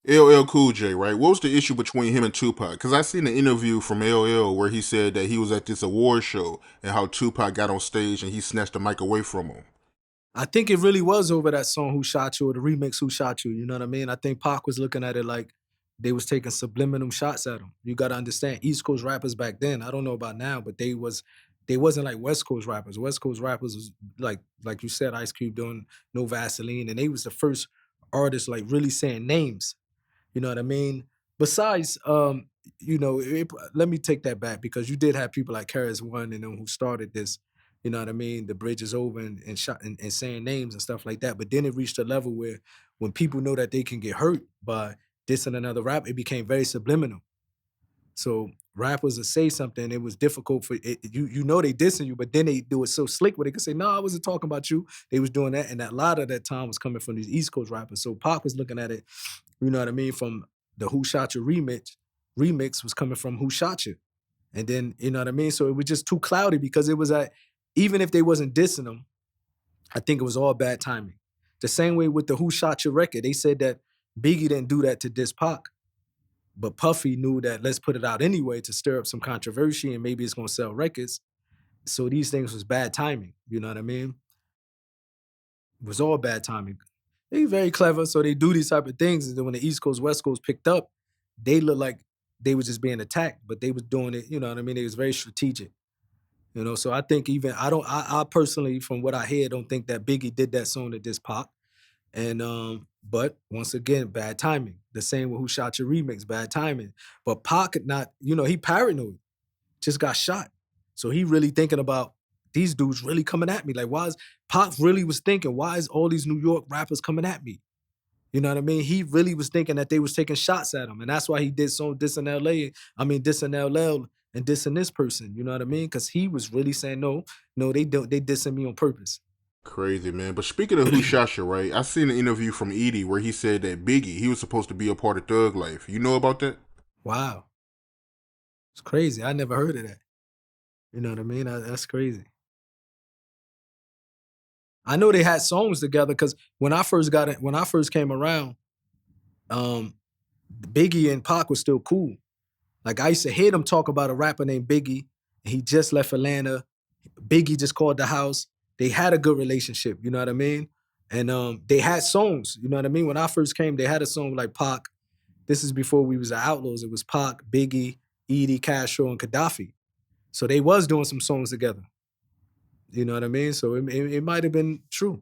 LL Cool J, right? What was the issue between him and Tupac? Because I seen an interview from LL where he said that he was at this award show and how Tupac got on stage and he snatched the mic away from him. I think it really was over that song "Who Shot You" or the remix "Who Shot You." You know what I mean? I think Pac was looking at it like they was taking subliminal shots at him. You got to understand, East Coast rappers back then. I don't know about now, but they wasn't like West Coast rappers. West Coast rappers was like you said, Ice Cube doing No Vaseline, and they was the first artists like really saying names. You know what I mean? Besides, let me take that back because you did have people like Karis One and them who started this. You know what I mean? The bridge is over and shot and saying names and stuff like that. But then it reached a level where when people know that they can get hurt by dissing another rap, it became very subliminal. So rappers would say something, it was difficult for it. You know they dissing you, but then they do it so slick where they could say, "No, I wasn't talking about you." They was doing that, and a lot of that time was coming from these East Coast rappers. So Pop was looking at it, you know what I mean, from the "Who Shot You" remix was coming from "Who Shot You," and then you know what I mean. So it was just too cloudy because it was at even if they wasn't dissing them, I think it was all bad timing. The same way with the "Who Shot You" record, they said that Biggie didn't do that to diss Pac. But Puffy knew that let's put it out anyway to stir up some controversy and maybe it's gonna sell records. So these things was bad timing. You know what I mean? It was all bad timing. They very clever, so they do these type of things. And then when the East Coast, West Coast picked up, they looked like they was just being attacked, but they was doing it, you know what I mean? It was very strategic. You know, so I think even I personally, from what I hear, don't think that Biggie did that song to this Pac. And but once again, bad timing. The same with Who Shot Your remix, bad timing. But Pac not, he paranoid, just got shot. So he really thinking about these dudes really coming at me. Like, why is Pac really was thinking, why is all these New York rappers coming at me? You know what I mean? He really was thinking that they was taking shots at him. And that's why he did so dissing LA. I mean, dissing LL and dissing this person. You know what I mean? Because he was really saying, no, no, they don't, they dissing me on purpose. Crazy, man. But speaking of Who Shot You, right? I seen an interview from Edie where he said that Biggie, he was supposed to be a part of Thug Life. You know about that? Wow. It's crazy. I never heard of that. You know what I mean? That's crazy. I know they had songs together because when I first got it, when I first came around, um, Biggie and Pac was still cool. Like I used to hear them talk about a rapper named Biggie. He just left Atlanta. Biggie just called the house. They had a good relationship. You know what I mean? And they had songs. You know what I mean? When I first came, they had a song like Pac. This is before we was the Outlaws. It was Pac, Biggie, Edie, Castro, and Gaddafi. So they was doing some songs together. You know what I mean? So it might have been true.